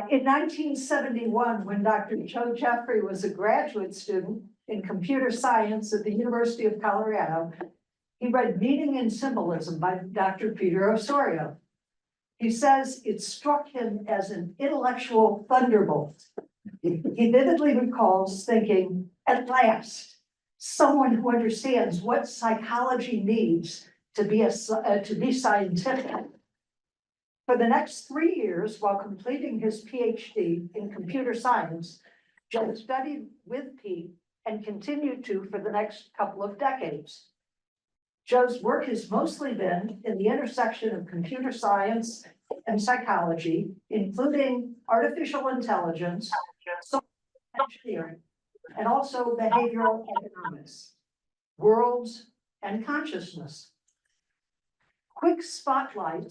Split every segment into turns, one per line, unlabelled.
In 1971, when Dr. Joe Jeffrey was a graduate student in computer science at the University of Colorado, he read Meaning and Symbolism by Dr. Peter Osorio. He says it struck him as an intellectual thunderbolt. He vividly recalls thinking, at last, someone who understands what psychology needs to be scientific. For the next 3 years, while completing his Ph.D. in computer science, Joe studied with Pete and continued to for the next couple of decades. Joe's work has mostly been in the intersection of computer science and psychology, including artificial intelligence, social engineering, and also behavioral economics, worlds, and consciousness. Quick spotlights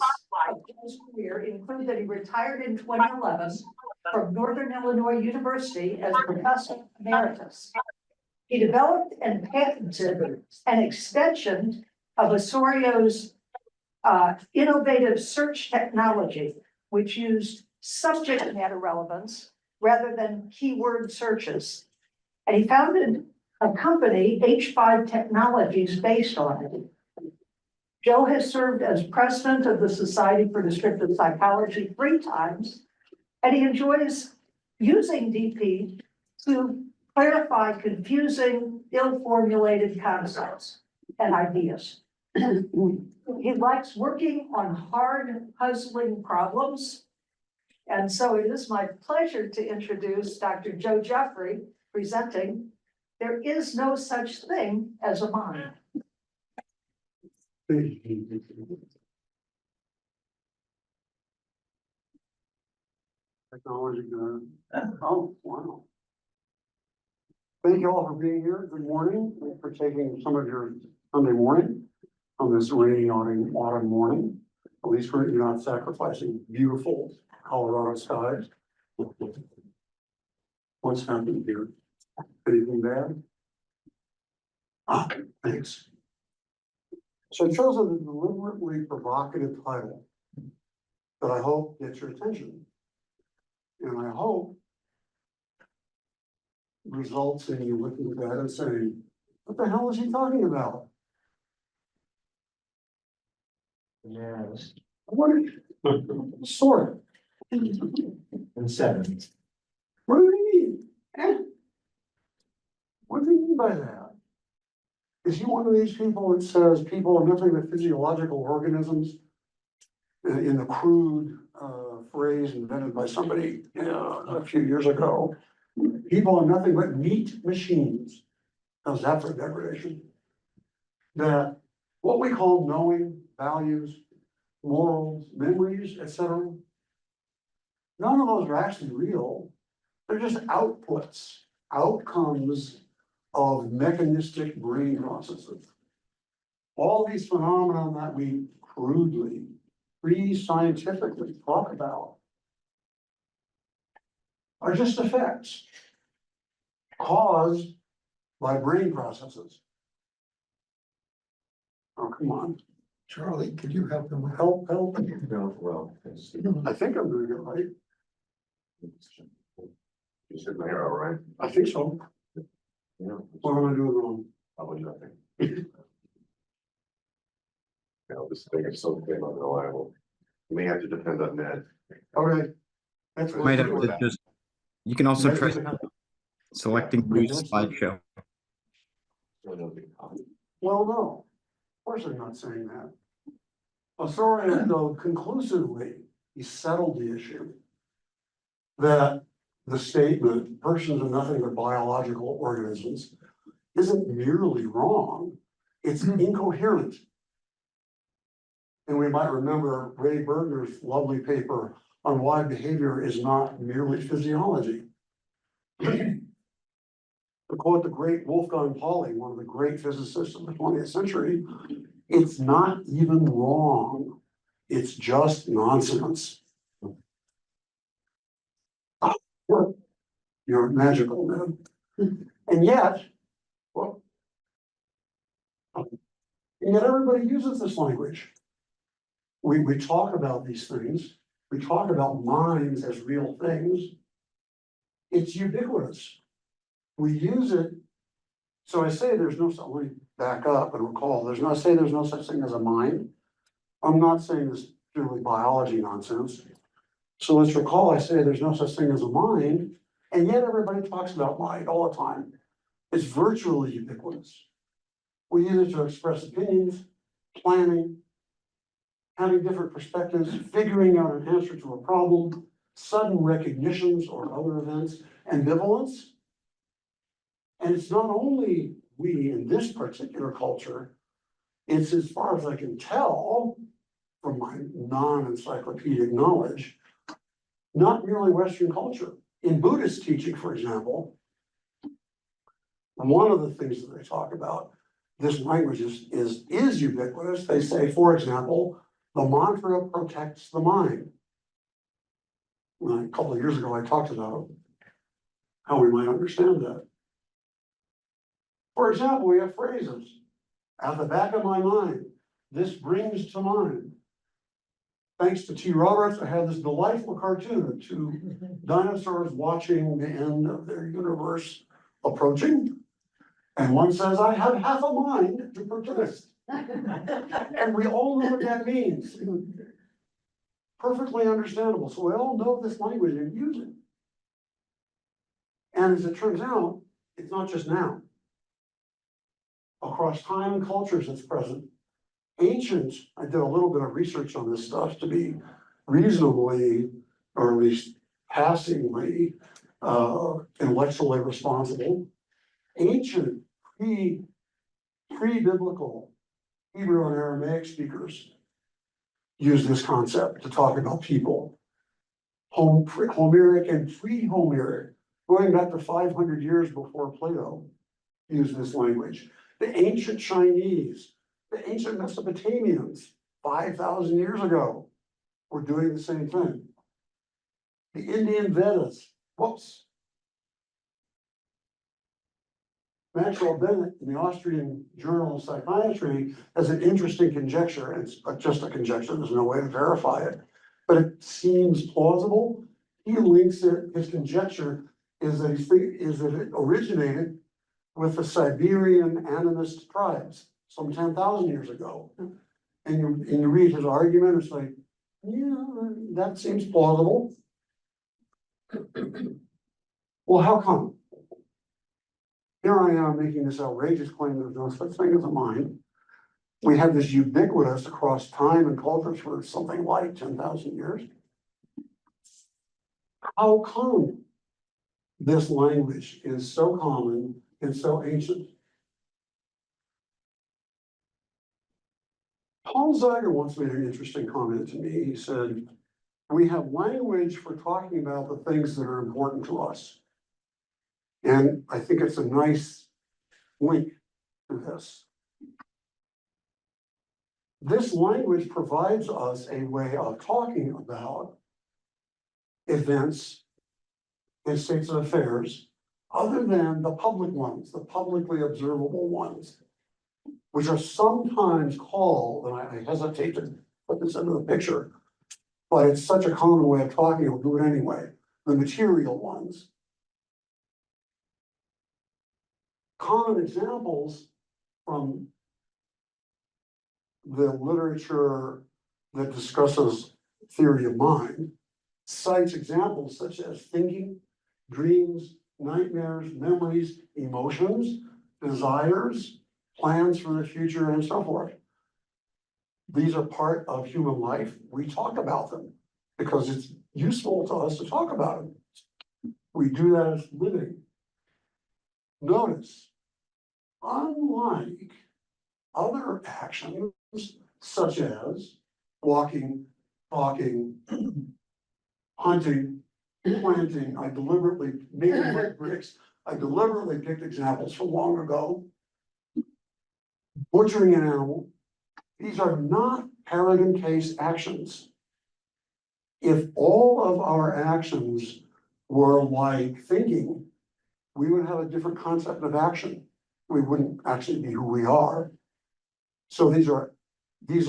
of Joe's career include that he retired in 2011 from Northern Illinois University as professor emeritus. He developed and patented an extension of Osorio's innovative search technology, which used subject matter relevance rather than keyword searches. And he founded a company, H5 Technologies, based on it. Joe has served as president of the Society for Descriptive Psychology 3 times, and he enjoys using DP to clarify confusing, ill-formulated concepts and ideas. He likes working on hard, puzzling problems. And so it is my pleasure to introduce Dr. Joe Jeffrey, presenting There Is No Such Thing as a Mind.
Technology good. Oh, wow. Thank you all for being here. Good morning. Thanks for taking some of your Sunday morning on this rainy autumn morning. At least you're not sacrificing beautiful Colorado skies. What's happening here? Anything bad? Ah, thanks. So I chose a deliberately provocative title that I hope gets your attention. And I hope results in you looking at that and saying, what the hell is he talking about?
Yes.
What? Sort of.
And 7.
What do you mean? Eh? What do you mean by that? Is he one of these people that says people are nothing but physiological organisms in the crude phrase invented by somebody a few years ago? People are nothing but meat machines. How's that for degradation? That what we call knowing, values, morals, memories, etc. None of those are actually real. They're just outputs, outcomes of mechanistic brain processes. All these phenomena that we crudely, pre-scientifically talk about are just effects caused by brain processes. Oh, come on.
Charlie, could you help him?
Help.
No, well,
I think I'm doing it right.
you said my arrow, right?
I think so.
Yeah.
What am I doing wrong?
Probably nothing. No, this thing is so damn unreliable. You may have to depend on Ned.
Okay. That's what
Might
I'm
have
doing.
to just, you can also try
Well,
selecting use slideshow.
no. Of course I'm not saying that. Osorio, though, conclusively, he settled the issue that the statement, persons are nothing but biological organisms, isn't merely wrong, it's incoherent. And we might remember Ray Berger's lovely paper on why behavior is not merely physiology. To quote the great Wolfgang Pauli, one of the great physicists of the 20th century, it's not even wrong, it's just nonsense. You're magical, man. And yet, well, and yet everybody uses this language. We talk about these things we talk about minds as real things, it's ubiquitous. We use it. So I say there's no, let me back up and recall, there's no such thing as a mind. I'm not saying this purely biology nonsense. So let's recall, I say there's no such thing as a mind, and yet everybody talks about mind all the time. It's virtually ubiquitous. We use it to express opinions, planning, having different perspectives, figuring out an answer to a problem, sudden recognitions or other events, ambivalence. And it's not only we in this particular culture, it's, as far as I can tell from my non-encyclopedic knowledge, not merely Western culture. In Buddhist teaching, for example, one of the things that they talk about, this language is ubiquitous. They say, for example, the mantra protects the mind. A couple of years ago, I talked about how we might understand that. For example, we have phrases. At the back of my mind, this brings to mind. Thanks to T. Roberts, I had this delightful cartoon of two dinosaurs watching the end of their universe approaching. And one says, I have half a mind to protest. And we all know what that means. Perfectly understandable. So we all know this language and use it. And as it turns out, it's not just now. Across time and cultures, it's present. Ancient, I did a little bit of research on this stuff to be reasonably, or at least passingly, intellectually responsible. Ancient, pre-biblical Hebrew and Aramaic speakers use this concept to talk about people. Homeric and pre-Homeric, going back to 500 years before Plato, used this language. The ancient Chinese, the ancient Mesopotamians, 5,000 years ago, were doing the same thing. The Indian Vedas, whoops. Maxwell Bennett in the Austrian Journal of Psychiatry has an interesting conjecture, and it's just a conjecture, there's no way to verify it, but it seems plausible. He links it, his conjecture is that it originated with the Siberian animist tribes some 10,000 years ago. And you read his argument, it's like, yeah, that seems plausible. Well, how come? Here I am making this outrageous claim there's no such thing as a mind. We have this ubiquitous across time and cultures for something like 10,000 years. How come this language is so common and so ancient? Paul Zeiger once made an interesting comment to me. He said, we have language for talking about the things that are important to us. And I think it's a nice link to this. This language provides us a way of talking about events and states of affairs other than the public ones, the publicly observable ones, which are sometimes called, and I hesitate to put this into the picture, but it's such a common way of talking, I'll do it anyway, the material ones. Common examples from the literature that discusses theory of mind cites examples such as thinking, dreams, nightmares, memories, emotions, desires, plans for the future, and so forth. These are part of human life. We talk about them because it's useful to us to talk about them. We do that as living. Notice, unlike other actions such as walking, talking, hunting, planting, I deliberately making red bricks. I deliberately picked examples from long ago. Butchering an animal. These are not paradigm case actions. If all of our actions were like thinking, we would have a different concept of action. We wouldn't actually be who we are. So these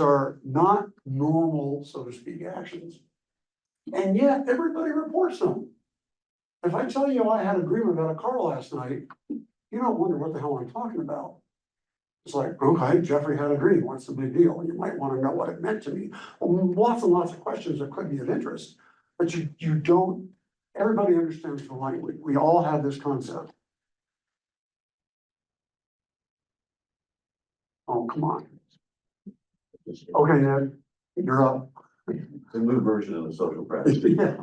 are not normal, so to speak, actions. And yet everybody reports them. If I tell you I had a dream about a car last night, you don't wonder what the hell I'm talking about. It's like, okay, Jeffrey had a dream, what's the big deal? You might wanna know what it meant to me. Lots and lots of questions that could be of interest, but you don't, everybody understands the language. We all have this concept. Oh, come on. Okay, Ned, you're up.
It's a new version of the social practice.
Yeah.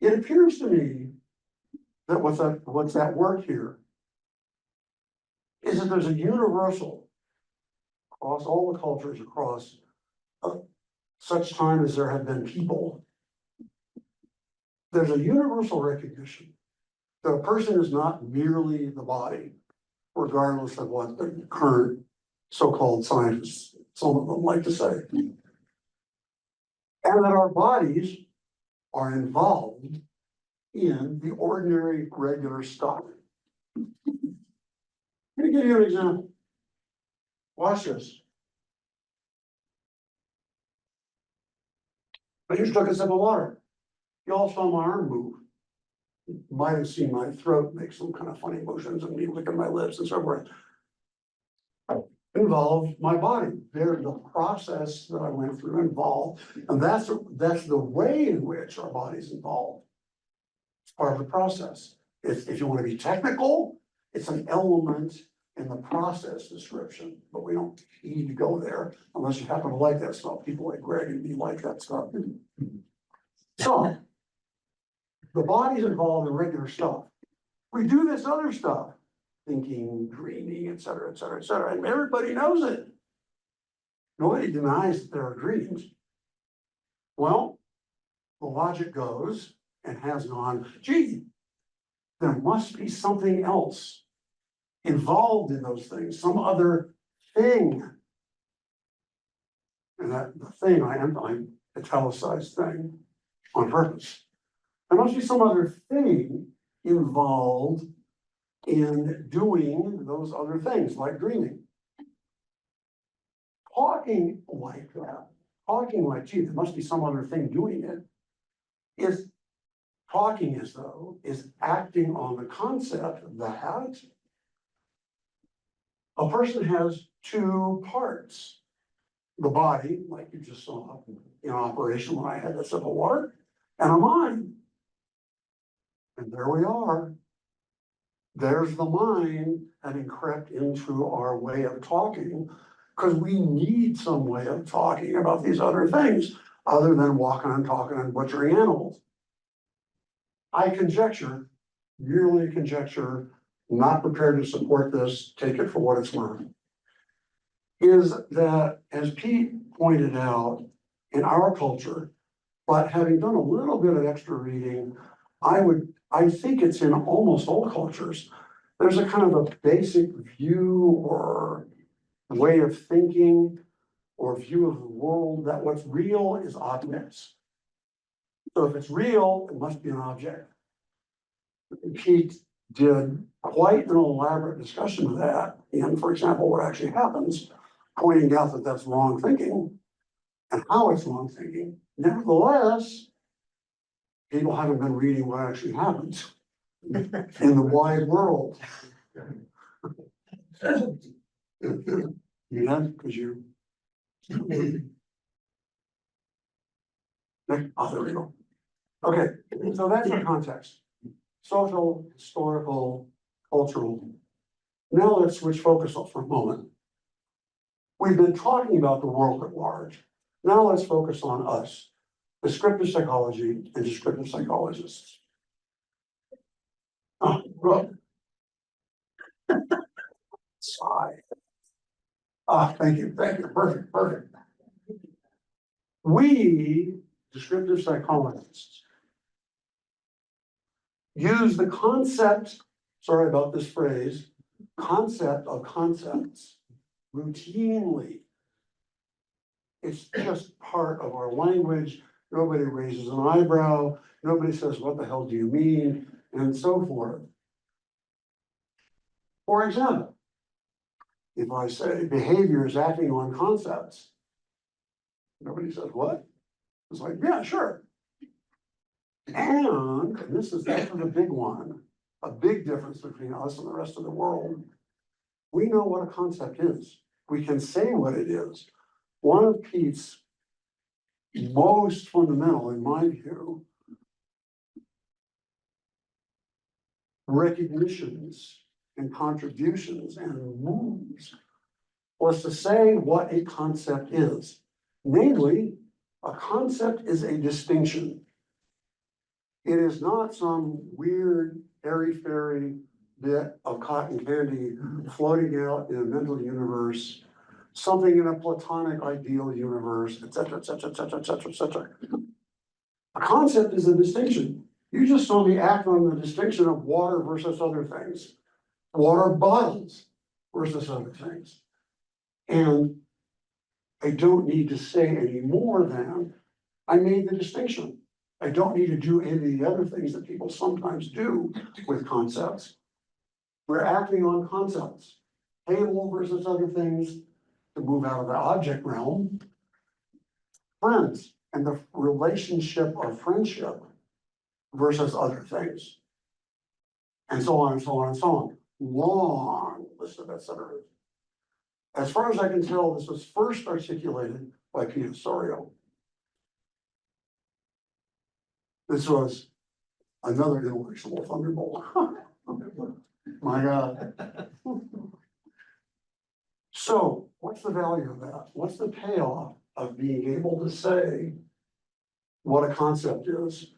It appears to me that what's at work here is that there's a universal across all the cultures, across such time as there have been people. There's a universal recognition that a person is not merely the body, regardless of what the current so-called scientists, some of them like to say. And that our bodies are involved in the ordinary, regular stuff. Let me give you an example. Watch this. I just took a sip of water. You all saw my arm move. You might have seen my throat make some kind of funny motions and me licking my lips and so forth. Involved my body. There, the process that I went through involved, and that's the way in which our body's involved. It's part of the process. If you want to be technical, it's an element in the process description, but we don't need to go there unless you happen to like that stuff. People like Greg and me like that stuff. So, the body's involved in regular stuff. We do this other stuff, thinking, dreaming, et cetera, et cetera, et cetera, and everybody knows it. Nobody denies that there are dreams. Well, the logic goes and has gone, gee, there must be something else involved in those things, some other thing. And that the thing, I italicized thing on purpose. There must be some other thing involved in doing those other things, like dreaming. Talking like that, talking like, gee, there must be some other thing doing it, is talking as though is acting on the concept that a person has two parts. The body, like you just saw in operation when I had the sip of water, and a mind. And there we are. There's the mind having crept into our way of talking, because we need some way of talking about these other things, other than walking and talking and butchering animals. I conjecture, merely conjecture, not prepared to support this, take it for what it's worth, is that, as Pete pointed out, in our culture, but having done a little bit of extra reading, I think it's in almost all cultures, there's a kind of a basic view or way of thinking or view of the world that what's real is objects. So if it's real, it must be an object. Pete did quite an elaborate discussion of that, and for example, what actually happens, pointing out that that's wrong thinking and how it's wrong thinking. Nevertheless, people haven't been reading what actually happens in the wide world. Yeah, because you. Oh, there we go. Okay, so that's our context. Social, historical, cultural. Now let's switch focus for a moment. We've been talking about the world at large. Now let's focus on us, descriptive psychology and descriptive psychologists. Oh, good. Sigh. Ah, thank you, perfect, perfect. We, descriptive psychologists, use the concept, sorry about this phrase, concept of concepts routinely. It's just part of our language. Nobody raises an eyebrow. Nobody says, what the hell do you mean? And so forth. For example, if I say behavior is acting on concepts, nobody says what? It's like, yeah, sure. And this is a big one, a big difference between us and the rest of the world. We know what a concept is. We can say what it is. One of Pete's most fundamental, in my view, recognitions and contributions and moves was to say what a concept is. Namely, a concept is a distinction. It is not some weird, airy-fairy bit of cotton candy floating out in a mental universe, something in a platonic ideal universe, et cetera, et cetera, et cetera, et cetera, et cetera. A concept is a distinction. You just saw me act on the distinction of water versus other things, water bottles versus other things. And I don't need to say any more than I made the distinction. I don't need to do any of the other things that people sometimes do with concepts. We're acting on concepts, table versus other things, to move out of the object realm. Friends and the relationship of friendship versus other things. And so on and so on and so on. Long list of et cetera. As far as I can tell, this was first articulated by Ph.D. This was another intellectual thunderbolt. My God. So what's the value of that? What's the payoff of being able to say what a concept is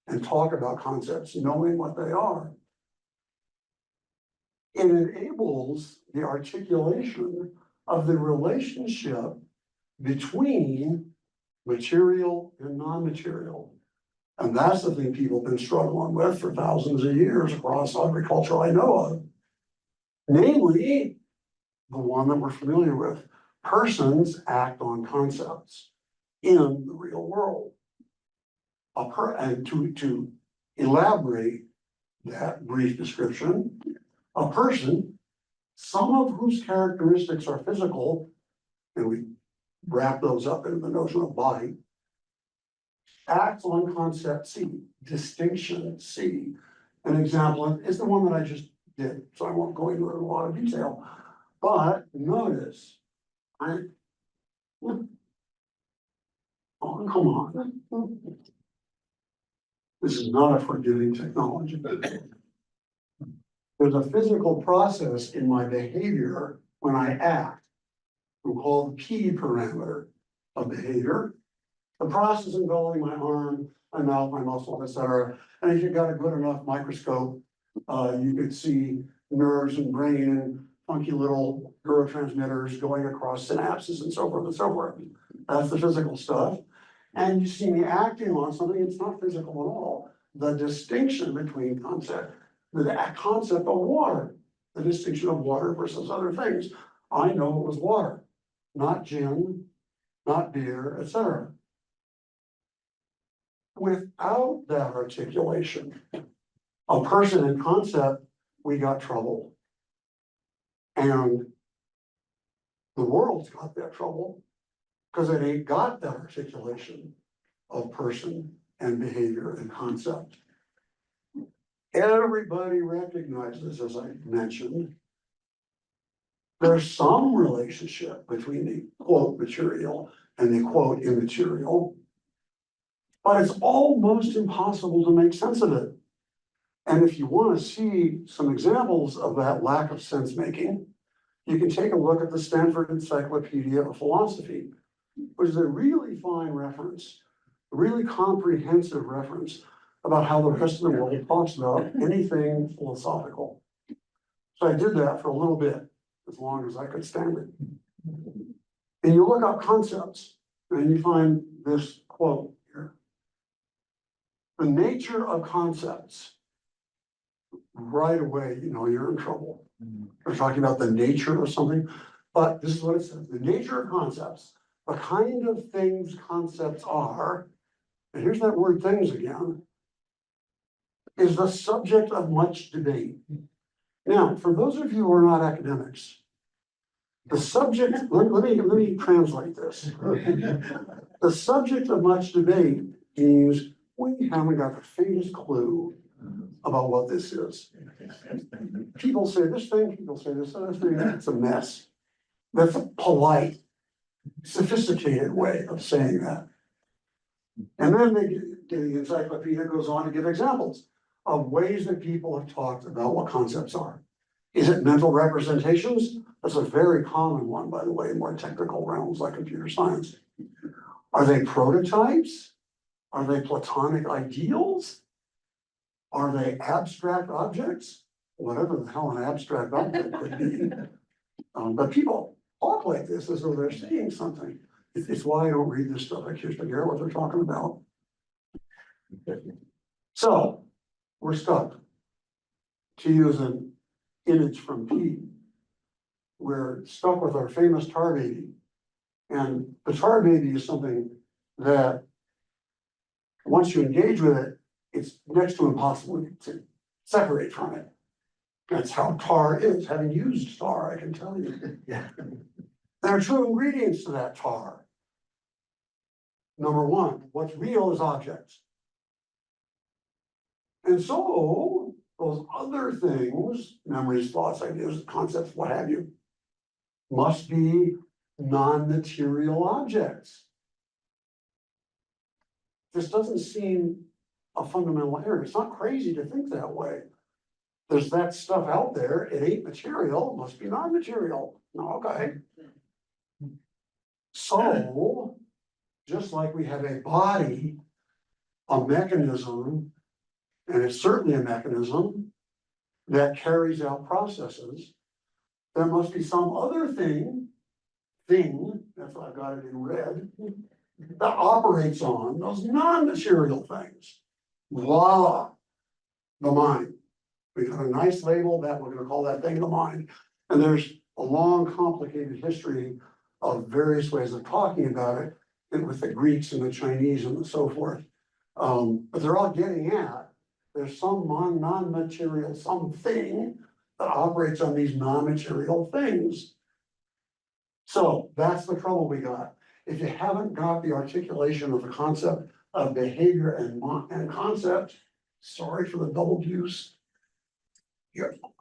and talk about concepts, knowing what they are? It enables the articulation of the relationship between material and non-material. And that's the thing people have been struggling with for thousands of years across agriculture I know of. Namely, the one that we're familiar with. Persons act on concepts in the real world. And to elaborate that brief description, a person, some of whose characteristics are physical, and we wrap those up in the notion of body, acts on concept C, distinction C. An example is the one that I just did, so I won't go into it in a lot of detail. But notice, oh, come on. This is not a forgiving technology. There's a physical process in my behavior when I act, we call the P parameter of behavior. The process involving my arm, my mouth, my muscles, et cetera. And if you've got a good enough microscope, you could see nerves and brain and funky little neurotransmitters going across synapses and so forth and so forth. That's the physical stuff. And you see me acting on something that's not physical at all. The distinction between the concept of water, the distinction of water versus other things. I know it was water, not gin, not beer, et cetera. Without that articulation, a person in concept, we got trouble. And the world's got that trouble because it ain't got that articulation of person and behavior and concept. Everybody recognizes, as I mentioned, there's some relationship between the quote material and the quote immaterial, but it's almost impossible to make sense of it. And if you want to see some examples of that lack of sense making, you can take a look at the Stanford Encyclopedia of Philosophy, which is a really fine reference, a really comprehensive reference about how the rest of the world talks about anything philosophical. So I did that for a little bit, as long as I could stand it. And you look up concepts, and you find this quote here. The nature of concepts. Right away, you know, you're in trouble. We're talking about the nature of something, but this is what it says. The nature of concepts, the kind of things concepts are, and here's that word things again, is the subject of much debate. Now, for those of you who are not academics, The subject, let me translate this. The subject of much debate is we haven't got the faintest clue about what this is. People say this thing, people say this other thing, it's a mess. That's a polite, sophisticated way of saying that. And then the encyclopedia goes on to give examples of ways that people have talked about what concepts are. Is it mental representations? That's a very common one, by the way, in more technical realms like computer science. Are they prototypes? Are they platonic ideals? Are they abstract objects? Whatever the hell an abstract object could be. But people talk like this as though they're saying something. It's why I don't read this stuff. I just forget what they're talking about. So we're stuck. To use an image from Pete, we're stuck with our famous tar baby. And the tar baby is something that once you engage with it, it's next to impossible to separate from it. That's how tar is. Having used tar, I can tell you.
Yeah.
There are two ingredients to that tar. Number one, what's real is objects. And so those other things, memories, thoughts, ideas, concepts, what have you, must be non-material objects. This doesn't seem a fundamental error. It's not crazy to think that way. There's that stuff out there. It ain't material, it must be non-material. Okay. So, just like we have a body, a mechanism, and it's certainly a mechanism that carries out processes, there must be some other thing, that's why I've got it in red, that operates on those non-material things. Voila, the mind. We got a nice label that we're gonna call that thing the mind. And there's a long, complicated history of various ways of talking about it, and with the Greeks and the Chinese and so forth. But they're all getting at, there's some non-material something that operates on these non-material things. So that's the trouble we got. If you haven't got the articulation of the concept of behavior and concept, sorry for the double use.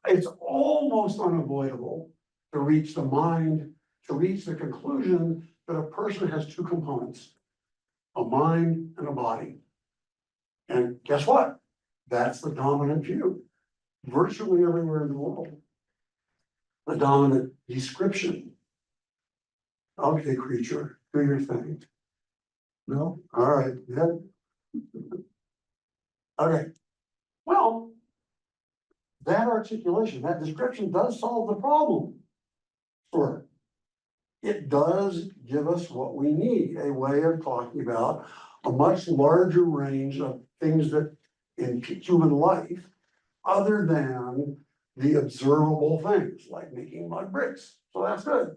It's almost unavoidable to reach the mind, to reach the conclusion that a person has two components, a mind and a body. And guess what? That's the dominant view, virtually everywhere in the world. The dominant description. Okay, creature, do your thing. No? All right, yeah. Okay. Well, that articulation, that description does solve the problem. Sure. It does give us what we need, a way of talking about a much larger range of things that in human life, other than the observable things like making mud bricks. So that's good.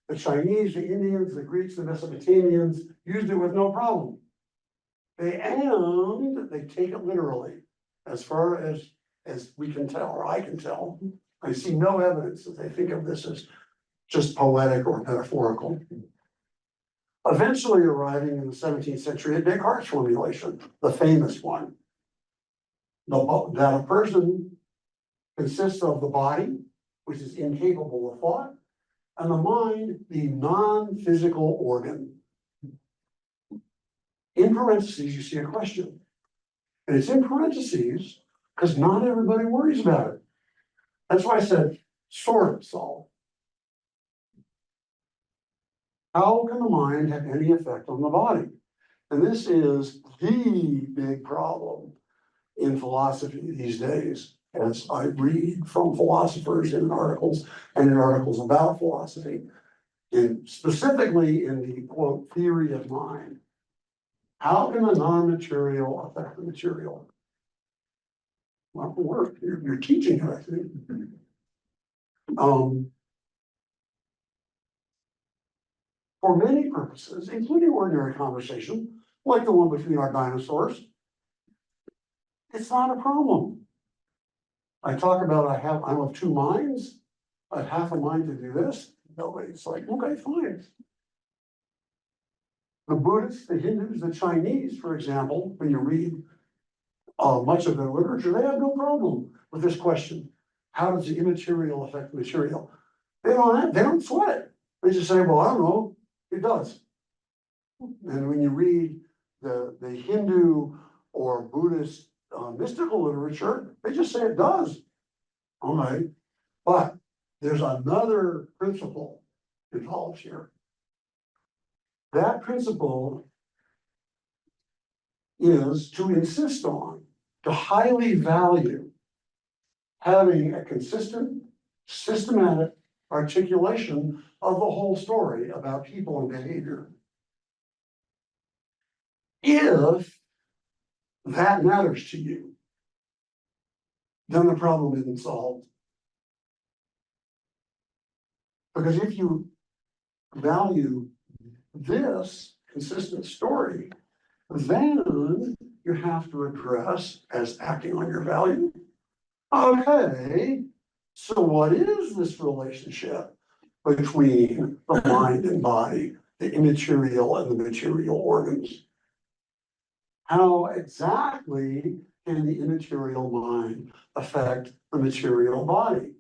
The Chinese, the Indians, the Greeks, the Mesopotamians used it with no problem. They take it literally, as far as we can tell, or I can tell. I see no evidence that they think of this as just poetic or metaphorical. Eventually arriving in the 17th century at Descartes' formulation, the famous one. That a person consists of the body, which is incapable of thought, and the mind, the non-physical organ. In parentheses, you see a question. And it's in parentheses because not everybody worries about it. That's why I said, sort of solve. How can the mind have any effect on the body? And this is the big problem in philosophy these days, as I read from philosophers in articles and in articles about philosophy, and specifically in the quote theory of mind. How can a non-material affect the material? Well, work. You're teaching it, I think. For many purposes, including ordinary conversation, like the one between our dinosaurs, it's not a problem. I talk about I have two minds. I have half a mind to do this, Nobody's like, okay, fine. The Buddhists, the Hindus, the Chinese, for example, when you read much of their literature, they have no problem with this question. How does the immaterial affect the material? They don't sweat it. They just say, well, I don't know, it does. And when you read the Hindu or Buddhist mystical literature, they just say it does. All right, but there's another principle involved here. That principle is to insist on, to highly value having a consistent, systematic articulation of the whole story about people and behavior. If that matters to you, then the problem isn't solved. Because if you value this consistent story, then you have to address as acting on your value. Okay, so what is this relationship between the mind and body, the immaterial and the material organs? How exactly can the immaterial mind affect the material body?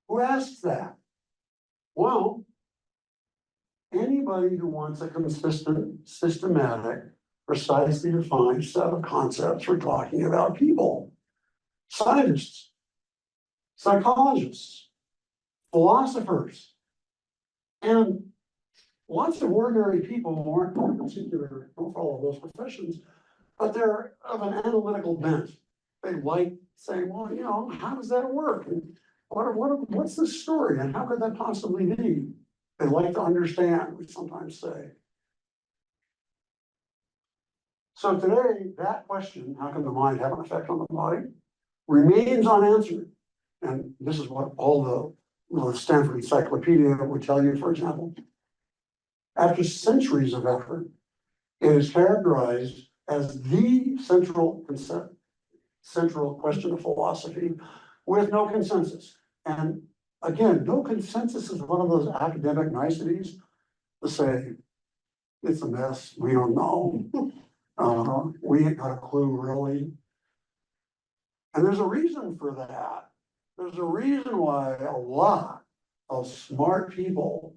Who asks that? Well, anybody who wants a consistent, systematic, precisely defined set of concepts for talking about people. Scientists, psychologists, philosophers, and lots of ordinary people who aren't in particular, don't follow those professions, but they're of an analytical bent. They like saying, well, you know, how does that work? And what's the story? And how could that possibly be? They like to understand, we sometimes say. So today, that question, how can the mind have an effect on the body, remains unanswered. And this is what all the Stanford Encyclopedia would tell you, for example. After centuries of effort, it is characterized as the central question of philosophy with no consensus. And again, no consensus is one of those academic niceties to say, it's a mess, we don't know. We ain't got a clue, really. And there's a reason for that. There's a reason why a lot of smart people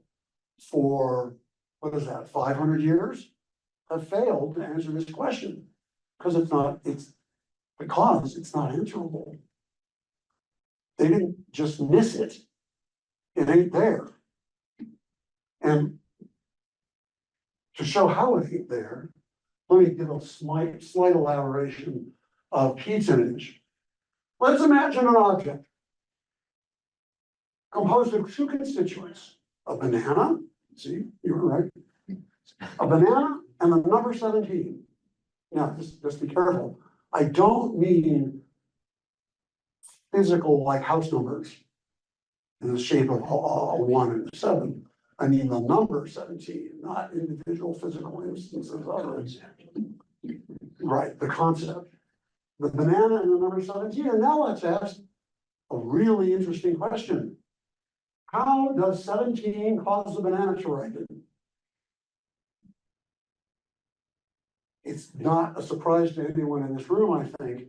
for, what is that, 500 years have failed to answer this question. Because it's not answerable. They didn't just miss it. It ain't there. And to show how it ain't there, let me give a slight elaboration of Pete's image. Let's imagine an object composed of two constituents, a banana, see, you were right, a banana and the number 17. Now, just be careful. I don't mean physical like house numbers in the shape of a 1 and a 7. I mean the number 17, not individual physical instances of it. Right, the concept. The banana and the number 17. And now let's ask a really interesting question. How does 17 cause the banana to ripen? It's not a surprise to anyone in this room, I think,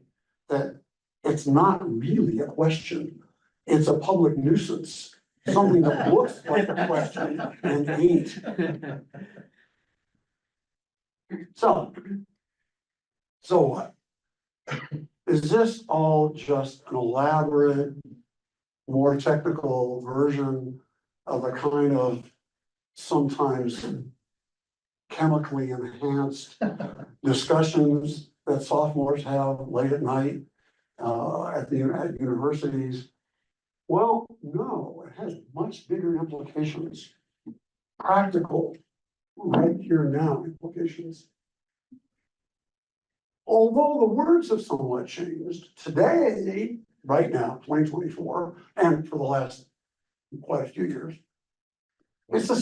that it's not really a question. It's a public nuisance, something that looks like a question and ain't. So what? Is this all just an elaborate, more technical version of a kind of sometimes chemically enhanced discussions that sophomores have late at night at universities? Well, no, it has much bigger implications, practical, right here now implications. Although the words have somewhat changed, today, right now, 2024, and for the last quite a few years, it's the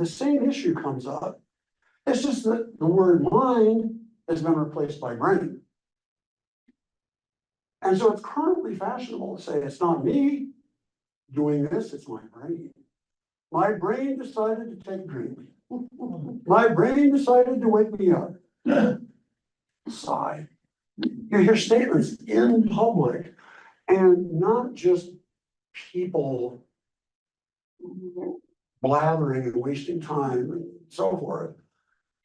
same issue comes up. It's just that the word mind has been replaced by brain. And so it's currently fashionable to say, it's not me, doing this, it's my brain. My brain decided to take a drink. My brain decided to wake me up. Sigh. You hear statements in public and not just people blathering and wasting time and so forth.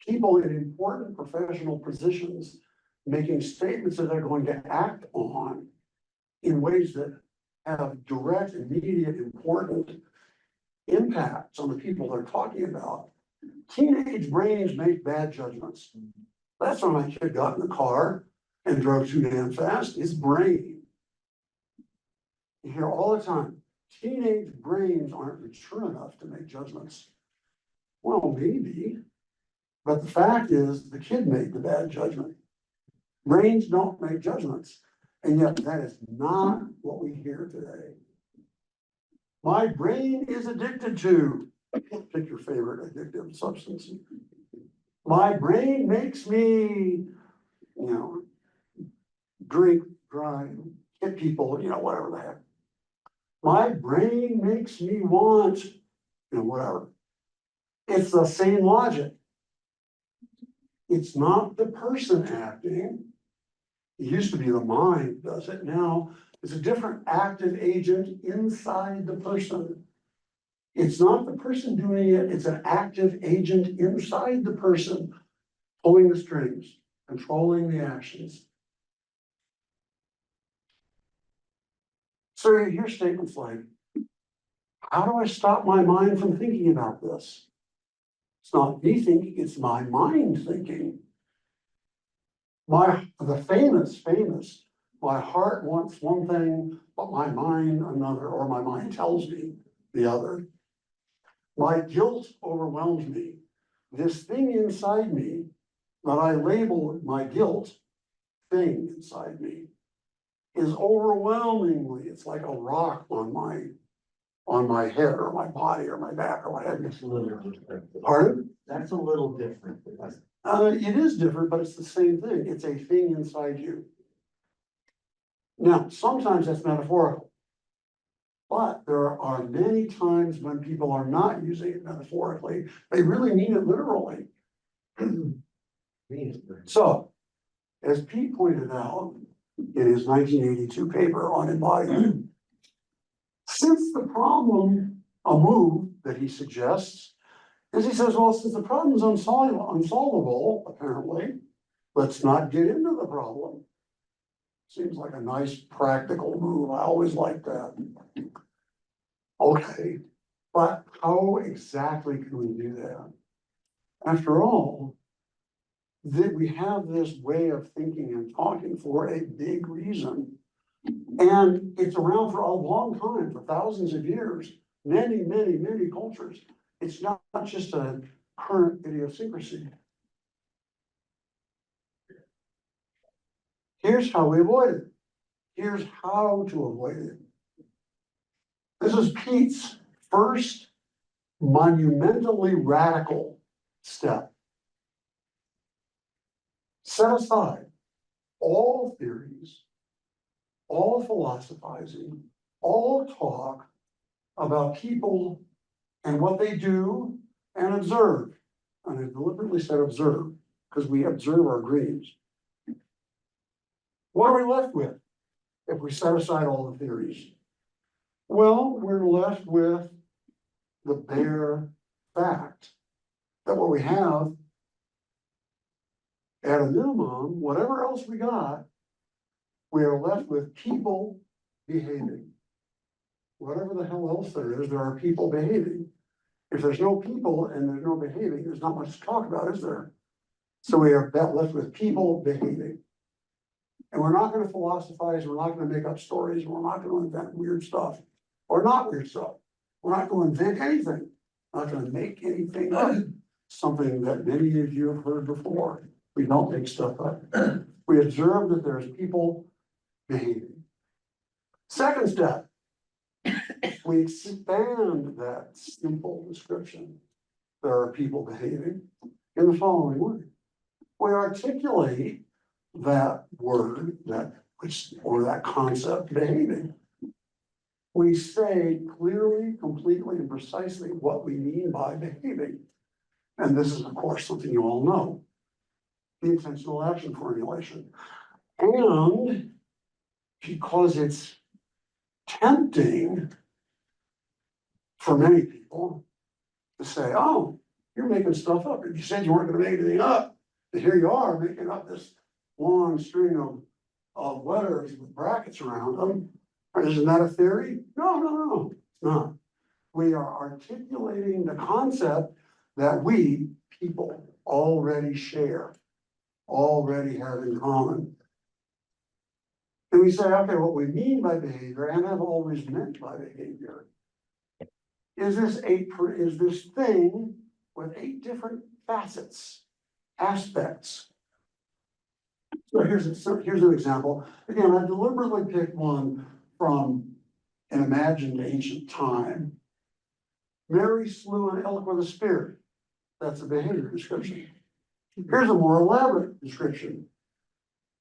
People in important professional positions making statements that they're going to act on in ways that have direct, immediate, important impacts on the people they're talking about. Teenage brains make bad judgments. That's why my kid got in the car and drove too damn fast. His brain. You hear all the time, teenage brains aren't mature enough to make judgments. Well, maybe, but the fact is the kid made the bad judgment. Brains don't make judgments, and yet that is not what we hear today. My brain is addicted to, pick your favorite addictive substance. My brain makes me, drink, drive, hit people, whatever the heck. My brain makes me want, whatever. It's the same logic. It's not the person acting. It used to be the mind does it. Now it's a different active agent inside the person. It's not the person doing it. It's an active agent inside the person, pulling the strings, controlling the actions. So you hear statements like, how do I stop my mind from thinking about this? It's not me thinking, it's my mind thinking. The famous, my heart wants one thing, but my mind another, or my mind tells me the other. My guilt overwhelms me. This thing inside me that I label my guilt thing inside me is overwhelmingly, it's like a rock on my head or my body or my back or what have you.
It's a little different.
Pardon?
That's a little different.
It is different, but it's the same thing. It's a thing inside you. Now, sometimes that's metaphorical. But there are many times when people are not using it metaphorically. They really mean it literally. So, as Pete pointed out in his 1982 paper on embodiment, since the problem, a move that he suggests, is he says, well, since the problem is unsolvable, apparently, let's not get into the problem. Seems like a nice practical move. I always like that. Okay, but how exactly can we do that? After all, that we have this way of thinking and talking for a big reason. And it's around for a long time, for thousands of years, many cultures. It's not just a current idiosyncrasy. Here's how we avoid it. Here's how to avoid it. This is Pete's first monumentally radical step. Set aside all theories, all philosophizing, all talk about people and what they do and observe. And I deliberately said observe because we observe our dreams. What are we left with if we set aside all the theories? Well, we're left with the bare fact that what we have, at a minimum, whatever else we got, we are left with people behaving. Whatever the hell else there is, there are people behaving. If there's no people and there's no behaving, there's not much to talk about, is there? So we are left with people behaving. And we're not going to philosophize, we're not going to make up stories, we're not going to invent weird stuff, or not weird stuff. We're not going to invent anything, not going to make anything up. Something that many of you have heard before. We don't make stuff up. We observe that there's people behaving. Second step, we expand that simple description. There are people behaving in the following way. We articulate that word, or that concept, behaving. we say clearly, completely, and precisely what we mean by behaving. And this is, of course, something you all know. The intentional action formulation. And because it's tempting for many people to say, oh, you're making stuff up. If you said you weren't gonna make anything up, but here you are making up this long string of letters with brackets around them. Isn't that a theory? No, it's not. We are articulating the concept that we, people, already share, already have in common. And we say, okay, what we mean by behavior and have always meant by behavior is this thing with 8 different facets, aspects. So here's an example. Again, I deliberately picked one from an imagined ancient time. Mary slew an elk with a spear. That's a behavior description. Here's a more elaborate description.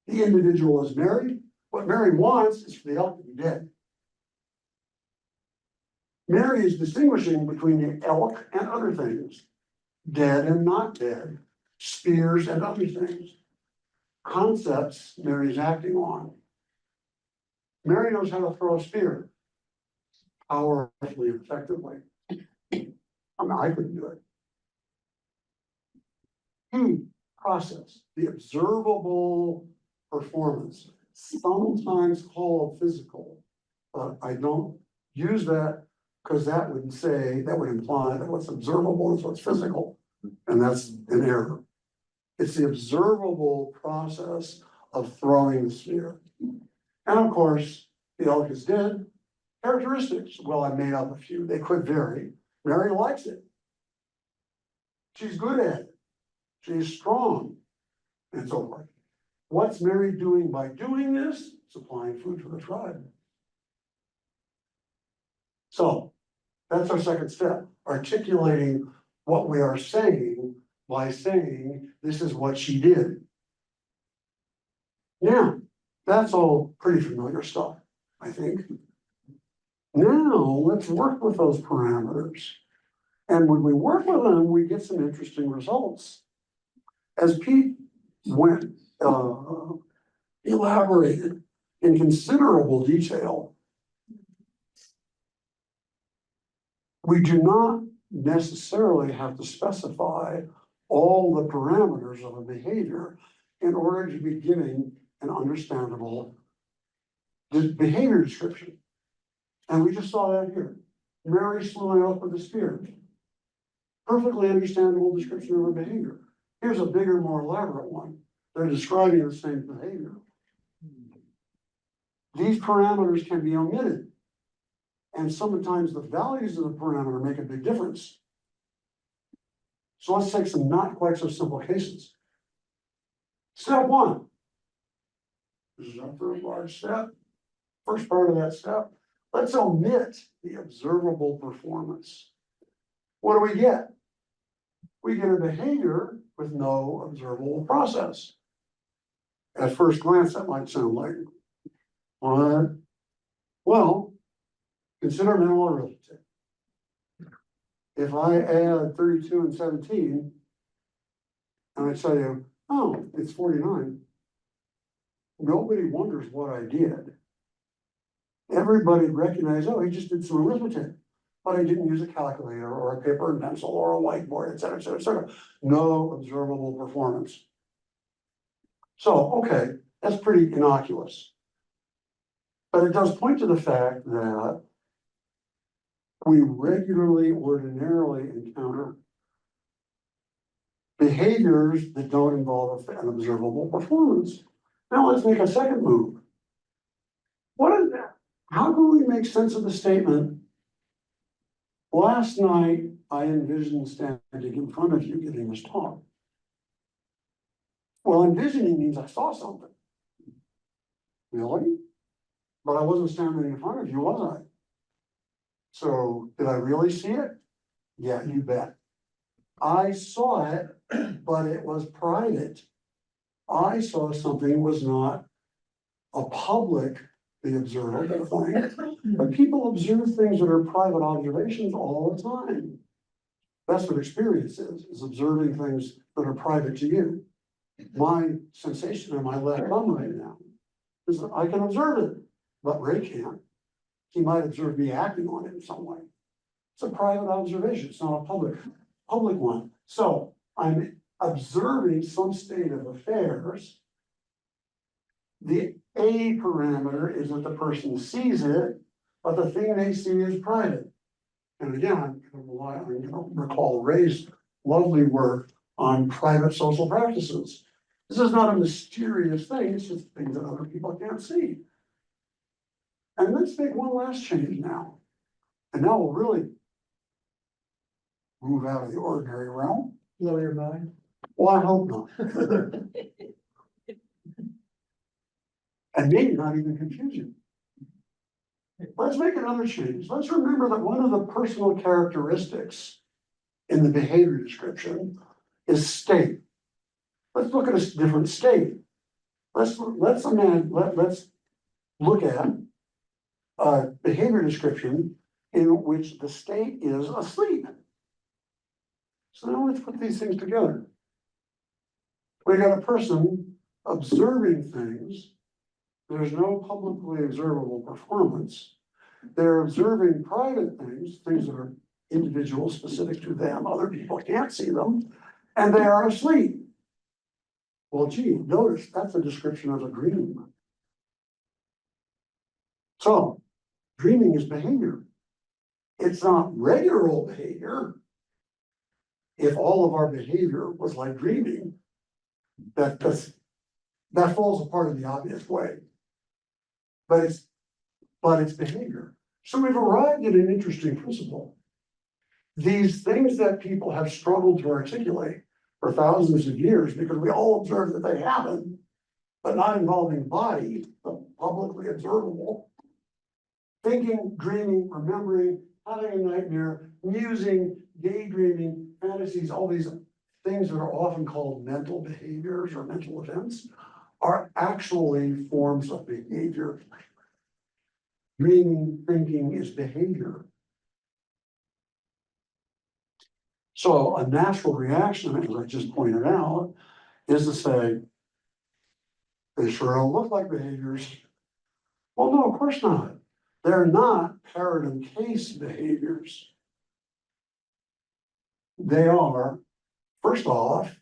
The individual is Mary. What Mary wants is for the elk to be dead. Mary is distinguishing between the elk and other things, dead and not dead, spears and other things. Concepts Mary's acting on. Mary knows how to throw a spear powerfully, effectively. I mean, I couldn't do it. Process, the observable performance, sometimes called physical, but I don't use that because that would imply that what's observable is what's physical, and that's an error. It's the observable process of throwing the spear. And of course, the elk is dead. Characteristics, well, I made up a few, they could vary. Mary likes it. She's good at it. She's strong, and so forth. What's Mary doing by doing this? Supplying food for the tribe. So that's our second step, articulating what we are saying by saying this is what she did. Now, that's all pretty familiar stuff, I think. Now, let's work with those parameters. And when we work with them, we get some interesting results. As Pete elaborated in considerable detail, we do not necessarily have to specify all the parameters of a behavior in order to be giving an understandable behavior description. And we just saw that here. Mary slew an elk with a spear. Perfectly understandable description of a behavior. Here's a bigger, more elaborate one. They're describing the same behavior. These parameters can be omitted. And sometimes the values of the parameter make a big difference. So let's take some not quite so simple cases. Step 1. This is our first large step. First part of that step. Let's omit the observable performance. What do we get? We get a behavior with no observable process. At first glance, that might sound like, what? Well, consider mental arithmetic. If I add 32 and 17, and I tell you, oh, it's 49, nobody wonders what I did. Everybody recognizes, oh, he just did some arithmetic, but I didn't use a calculator or a paper and pencil or a whiteboard, et cetera, et cetera, et cetera. No observable performance. So, okay, that's pretty innocuous. But it does point to the fact that we regularly, ordinarily encounter behaviors that don't involve an observable performance. Now let's make a second move. What is that? How can we make sense of the statement? Last night, I envisioned standing in front of you giving this talk. Well, envisioning means I saw something. Really? But I wasn't standing in front of you, was I? So did I really see it? Yeah, you bet. I saw it, but it was private. I saw something was not a public the observable thing, but people observe things that are private observations all the time. That's what experience is observing things that are private to you. My sensation in my left thumb right now is that I can observe it, but Ray can't. He might observe me acting on it in some way. It's a private observation, it's not a public one. So I'm observing some state of affairs. The A parameter is that the person sees it, but the thing they see is private. And again, I'm gonna recall Ray's lovely work on private social practices. This is not a mysterious thing, it's just things that other people can't see. And let's make one last change now. And now we'll really move out of the ordinary realm.
Blow your mind.
Well, I hope not. And maybe not even confuse you. Let's make another change. Let's remember that one of the personal characteristics in the behavior description is state. Let's look at a different state. Let's look at a behavior description in which the state is asleep. So now let's put these things together. We got a person observing things. There's no publicly observable performance. They're observing private things, things that are individual, specific to them. Other people can't see them, and they are asleep. Well, gee, notice that's a description of a dream. So, dreaming is behavior. It's not regular old behavior. If all of our behavior was like dreaming, that falls apart in the obvious way. But it's behavior. So we've arrived at an interesting principle. These things that people have struggled to articulate for thousands of years, because we all observe that they happen, but not involving body, but publicly observable. Thinking, dreaming, remembering, having a nightmare, musing, daydreaming, fantasies, all these things that are often called mental behaviors or mental events are actually forms of behavior. Dreaming, thinking is behavior. So a natural reaction, as I just pointed out, is to say, they sure don't look like behaviors. Well, no, of course not. They're not parrot and case behaviors. They are, first off,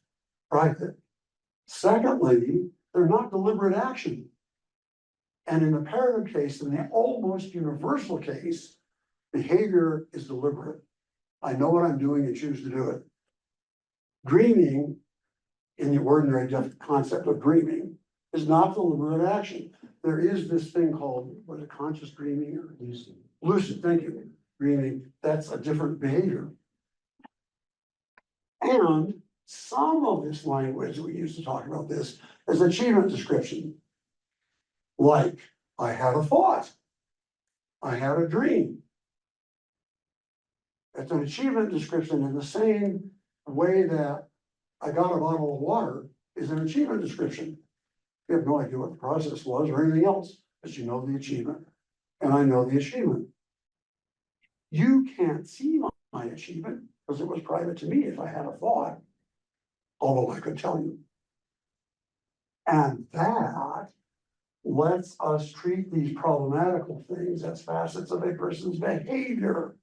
private. Secondly, they're not deliberate action. And in the parrot case, in the almost universal case, behavior is deliberate. I know what I'm doing and choose to do it. Dreaming, in the ordinary concept of dreaming, is not deliberate action. There is this thing called, what is it, conscious dreaming or lucid? Lucid, thank you. Dreaming, that's a different behavior. And some of this language we use to talk about this is achievement description. Like, I had a thought. I had a dream. It's an achievement description in the same way that I got a bottle of water is an achievement description. You have no idea what the process was or anything else, but you know the achievement, and I know the achievement. You can't see my achievement because it was private to me if I had a thought, although I could tell you. And that lets us treat these problematical things as facets of a person's behavior.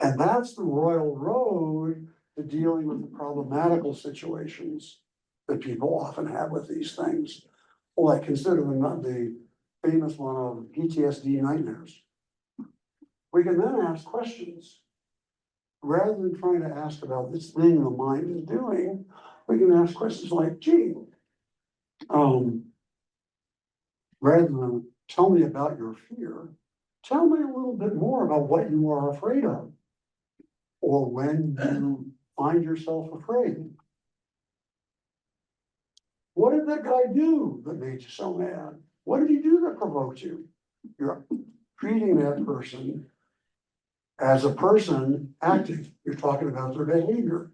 And that's the royal road to dealing with the problematical situations that people often have with these things. Well, I consider them not the famous one of PTSD nightmares. We can then ask questions. Rather than trying to ask about this thing the mind is doing, we can ask questions like, gee, rather than tell me about your fear, tell me a little bit more about what you are afraid of. Or when you find yourself afraid. What did that guy do that made you so mad? What did he do that provoked you? You're treating that person as a person acting. You're talking about their behavior.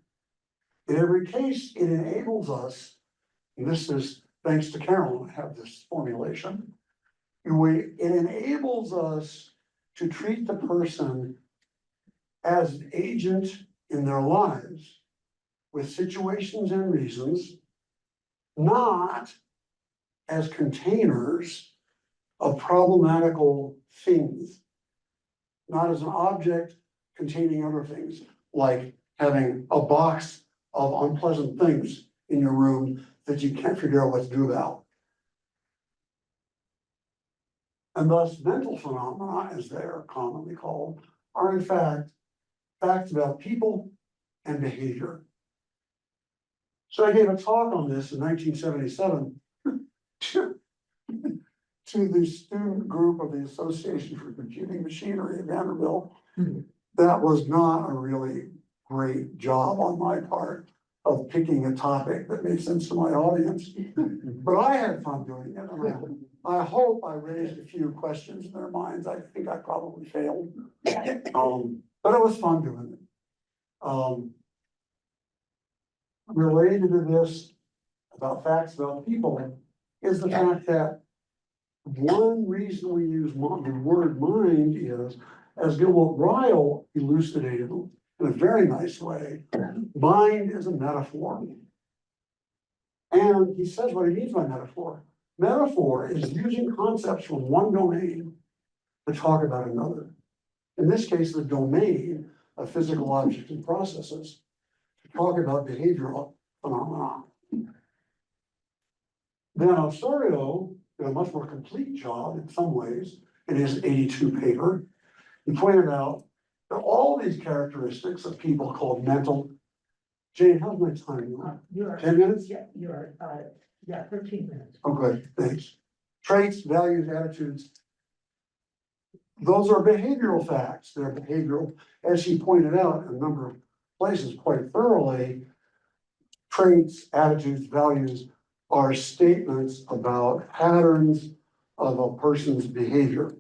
In every case, it enables us, and this is thanks to Carolyn, I have this formulation. it enables us to treat the person as an agent in their lives with situations and reasons, not as containers of problematical things, not as an object containing other things, like having a box of unpleasant things in your room that you can't figure out what to do about. And thus, mental phenomena, as they are commonly called, are in fact facts about people and behavior. So I gave a talk on this in 1977 to the student group of the Association for Computing Machinery at Vanderbilt. That was not a really great job on my part of picking a topic that made sense to my audience. But I had fun doing it, and I hope I raised a few questions in their minds. I think I probably failed. But it was fun doing it. Related to this, about facts about people, is the fact that one reason we use the word mind is, as Gilbert Ryle elucidated in a very nice way, mind is a metaphor. And he says what he means by metaphor. Metaphor is using concepts from one domain to talk about another. In this case, the domain of physical objects and processes, to talk about behavioral phenomena. Then Osorio did a much more complete job in some ways in his 82 paper. He pointed out that all these characteristics of people called mental. Jane, how's my time?
You're,
10 minutes?
yeah, you're, 13 minutes.
Oh, good, thanks. Traits, values, attitudes. Those are behavioral facts. They're behavioral, as he pointed out in a number of places quite thoroughly. Traits, attitudes, values are statements about patterns of a person's behavior.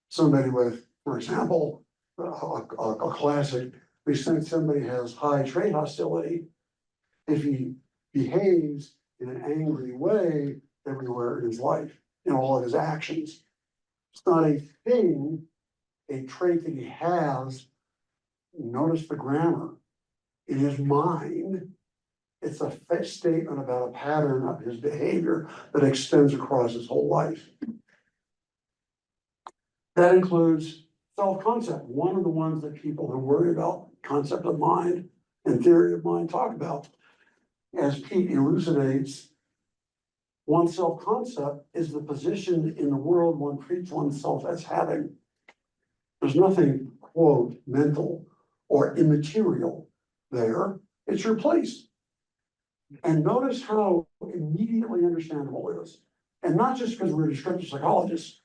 Somebody with, for example, a classic, we say somebody has high trait hostility. If he behaves in an angry way everywhere in his life, in all of his actions. It's not a thing, a trait that he has. Notice the grammar. In his mind, it's a statement about a pattern of his behavior that extends across his whole life. That includes self-concept, one of the ones that people who worry about concept of mind and theory of mind talk about. As Pete elucidates, one's self-concept is the position in the world one treats oneself as having. There's nothing, quote, mental or immaterial there. It's your place. And notice how immediately understandable it is. And not just because we're descriptive psychologists.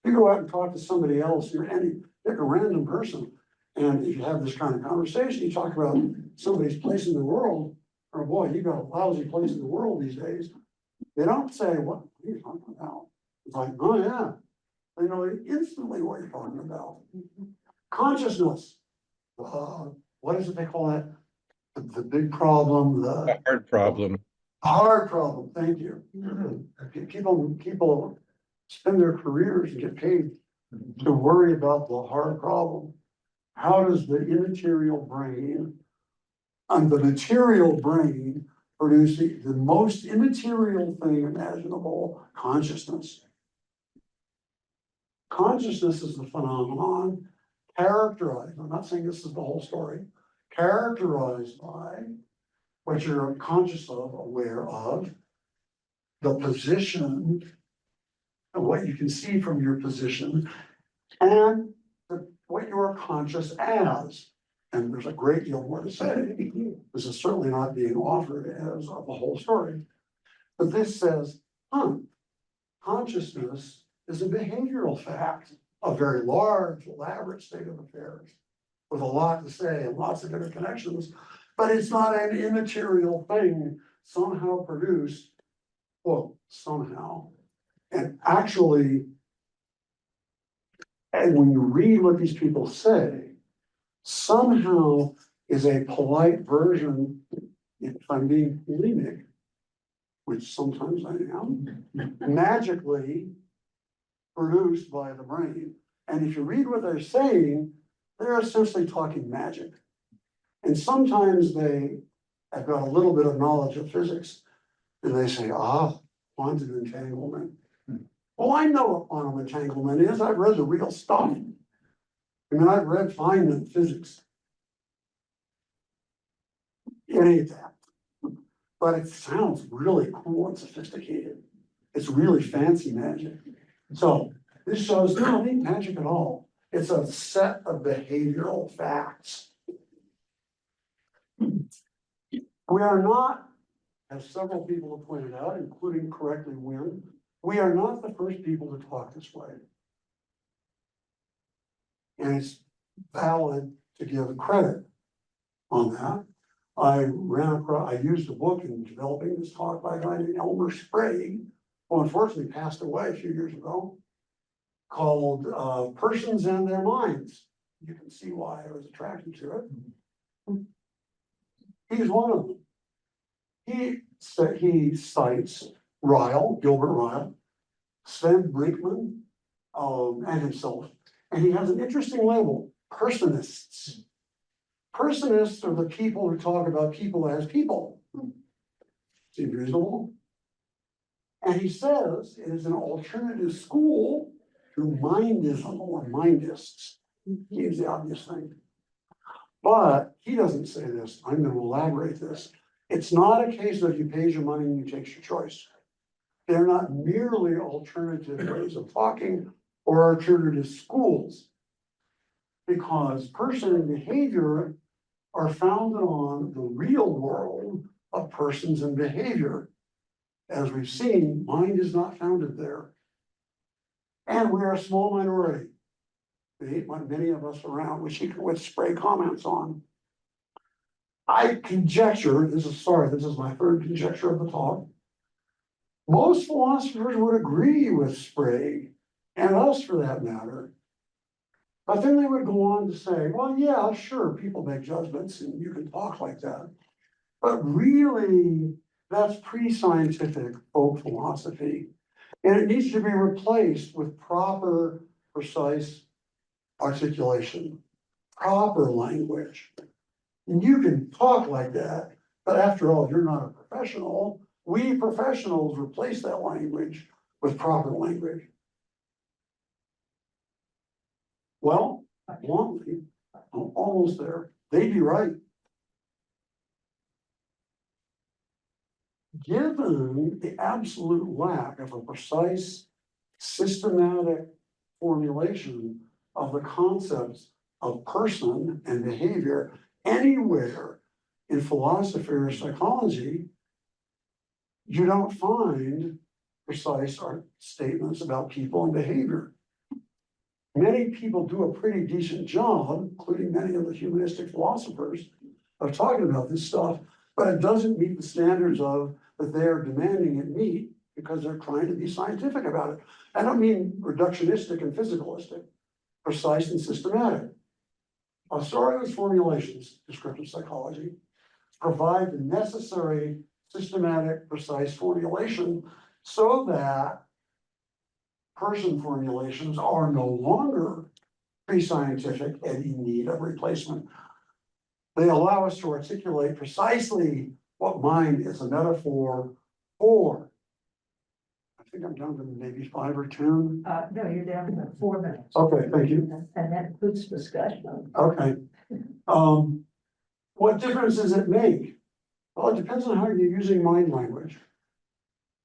You go out and talk to somebody else, pick a random person, and if you have this kind of conversation, you talk about somebody's place in the world, or boy, you got a lousy place in the world these days. They don't say, what are you talking about? It's like, oh yeah, they know instantly what you're talking about. Consciousness, what is it they call that? The big problem, the
Hard problem.
hard problem, thank you. People spend their careers and get paid to worry about the hard problem. How does the immaterial brain and the material brain produce the most immaterial thing imaginable, consciousness? Consciousness is the phenomenon characterized, I'm not saying this is the whole story, characterized by what you're conscious of, aware of, the position, and what you can see from your position, and what you are conscious as. And there's a great deal more to say. This is certainly not being offered as of the whole story. But this says, consciousness is a behavioral fact, a very large, elaborate state of affairs, with a lot to say and lots of interconnections, but it's not an immaterial thing somehow produced, well, somehow. And actually, and when you read what these people say, somehow is a polite version, if I'm being polemic, which sometimes I am, magically produced by the brain. And if you read what they're saying, they're essentially talking magic. And sometimes they have got a little bit of knowledge of physics, and they say, quantum entanglement. Well, I know what quantum entanglement is. I've read the real stuff. I mean, I've read Feynman physics. It ain't that. But it sounds really cool and sophisticated. It's really fancy magic. So this shows, no, it ain't magic at all. It's a set of behavioral facts. We are not, as several people have pointed out, including correctly Wynn, we are not the first people to talk this way. And it's valid to give credit on that. I used a book in developing this talk by a guy named Elmer Sprague, who unfortunately passed away a few years ago, called Persons and Their Minds. You can see why I was attracted to it. He's one of them. He cites Ryle, Gilbert Ryle, Sven Brinkman, and himself. And he has an interesting label, personists. Personists are the people who talk about people as people. Seems reasonable. And he says it is an alternative school to mindism or mindists. He's the obvious thing. But he doesn't say this. I'm going to elaborate this. It's not a case of you pays your money and you take your choice. They're not merely alternative ways of talking or alternative schools. Because person and behavior are founded on the real world of persons and behavior. As we've seen, mind is not founded there. And we are a small minority. Many of us around, which Sprague comments on. I conjecture, this is my third conjecture of the talk. Most philosophers would agree with Sprague, and us for that matter. But then they would go on to say, well, yeah, sure, people make judgments and you can talk like that. But really, that's pre-scientific folk philosophy. And it needs to be replaced with proper, precise articulation, proper language. And you can talk like that, but after all, you're not a professional. We professionals replace that language with proper language. Well, bluntly, I'm almost there. They'd be right. Given the absolute lack of a precise, systematic formulation of the concepts of person and behavior anywhere in philosophy or psychology, you don't find precise statements about people and behavior. Many people do a pretty decent job, including many of the humanistic philosophers, of talking about this stuff, but it doesn't meet the standards of that they're demanding it meet because they're trying to be scientific about it. I don't mean reductionistic and physicalistic, precise and systematic. Authorious formulations, descriptive psychology, provide the necessary systematic, precise formulation so that person formulations are no longer pre-scientific and in need of replacement. They allow us to articulate precisely what mind is a metaphor for. I think I'm down to maybe 5 or 10.
No, you're down to 4 minutes.
Okay, thank you.
And that includes discussion.
Okay. What difference does it make? Well, it depends on how you're using mind language.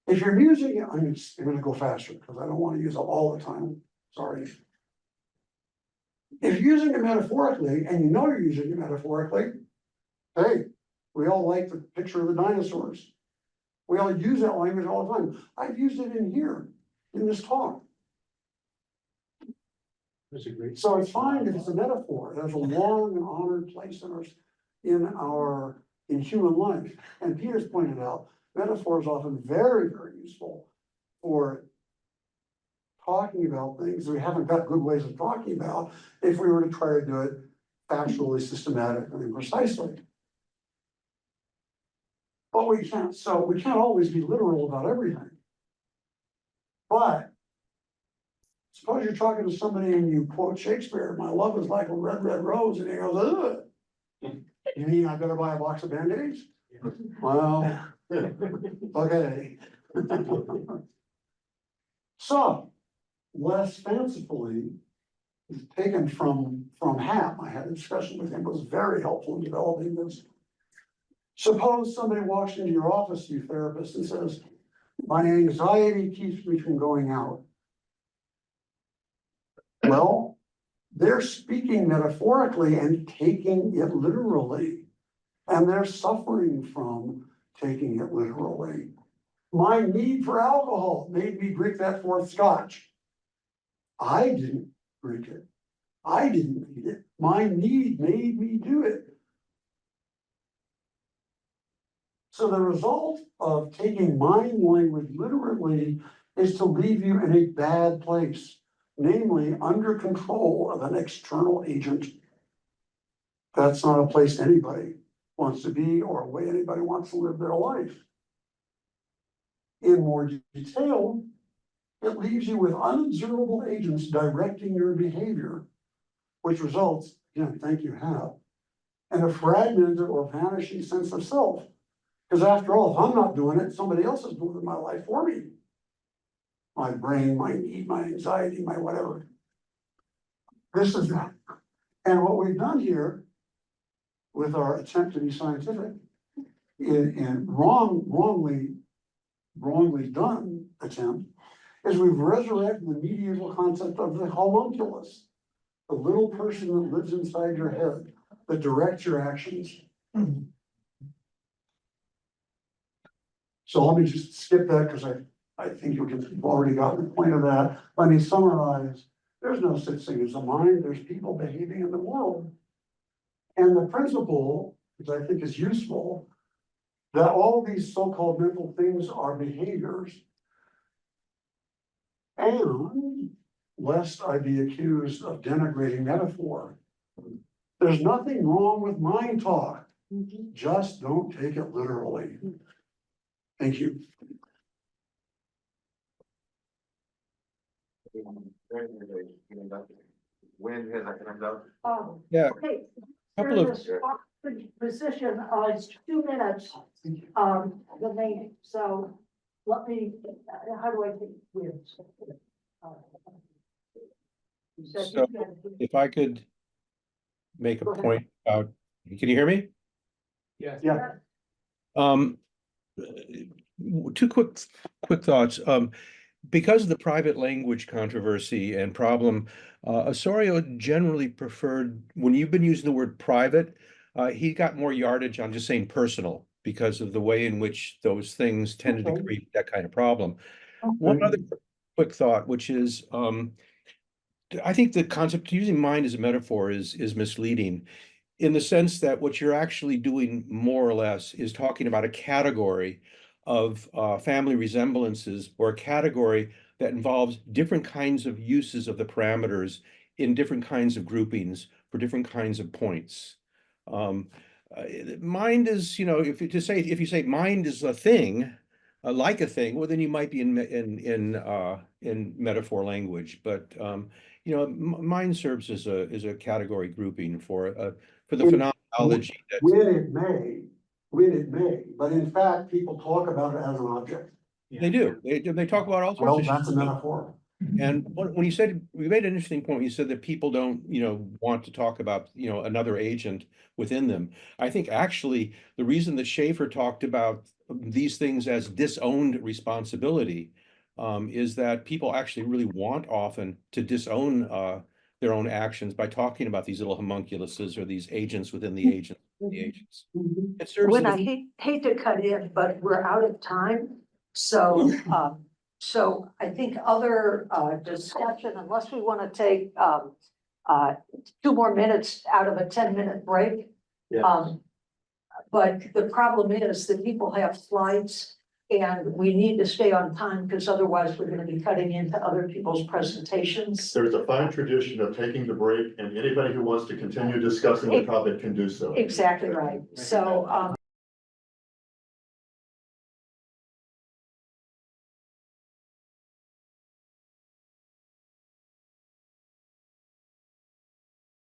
If you're using it, I'm going to go faster because I don't want to use it all the time. Sorry. If you're using it metaphorically and you know you're using it metaphorically, hey, we all like the picture of the dinosaurs. We all use that language all the time. I've used it in here, in this talk.
That's a great.
So it's fine if it's a metaphor. It has a long and honored place in human life. And Peter's pointed out, metaphor is often very, very useful for talking about things we haven't got good ways of talking about if we were to try to do it factually, systematically, and precisely. But we can't always be literal about everything. But Suppose you're talking to somebody and you quote Shakespeare, my love is like a red, red rose, and he goes, ugh. You mean I better buy a box of Band-Aids? Well, okay. So, less fancifully, taken from Hap, I had a discussion with him, was very helpful in developing this. Suppose somebody walks into your office, you therapist, and says, my anxiety keeps me from going out. Well, they're speaking metaphorically and taking it literally. And they're suffering from taking it literally. My need for alcohol made me drink that fourth scotch. I didn't drink it. I didn't need it. My need made me do it. So the result of taking mind language literally is to leave you in a bad place, namely under control of an external agent. That's not a place anybody wants to be or a way anybody wants to live their life. In more detail, it leaves you with unobservable agents directing your behavior, which results, again, thank you, Hap, in a fragmented or vanishing sense of self. Because after all, if I'm not doing it, somebody else is doing my life for me. My brain, my need, my anxiety, my whatever. This is that. And what we've done here with our attempt to be scientific in wrongly done attempt is we've resurrected the medieval concept of the homunculus, the little person that lives inside your head that directs your actions. So let me just skip that because I think you've already gotten the point of that. Let me summarize. There's no such thing as a mind. There's people behaving in the world. And the principle, which I think is useful, that all these so-called mental things are behaviors. And lest I be accused of denigrating metaphor, there's nothing wrong with mind talk. Just don't take it literally. Thank you.
When has that come out?
Yeah,
Okay.
couple of-
There's a position of 2 minutes, the meeting, so let me, how do I think with?
So if I could make a point about, can you hear me?
Yeah.
Two quick thoughts. Because of the private language controversy and problem, Osorio generally preferred, when you've been using the word private, he got more yardage on just saying personal because of the way in which those things tended to create that kind of problem. One other quick thought, which is, I think the concept using mind as a metaphor is misleading in the sense that what you're actually doing more or less is talking about a category of family resemblances or a category that involves different kinds of uses of the parameters in different kinds of groupings for different kinds of points. Mind is, if you say mind is a thing, like a thing, well, then you might be in metaphor language, but mind serves as a category grouping for the phenomenology that
When it may, but in fact, people talk about it as an object.
they do. They talk about all
Well,
sorts of
that's a
shit.
metaphor.
And when you said, we made an interesting point, you said that people don't, want to talk about, another agent within them. I think actually the reason that Schaefer talked about these things as disowned responsibility is that people actually really want often to disown their own actions by talking about these little homunculuses or these agents within the agents. It serves
When
as
I hate to cut in, but we're out of time, so, so I think other, discussion, unless we want to take, 2 more minutes out of a 10-minute break. But the problem is that people have slides and we need to stay on time because otherwise we're going to be cutting into other people's presentations.
There's a fine tradition of taking the break, and anybody who wants to continue discussing the topic can do so.
Exactly right. So,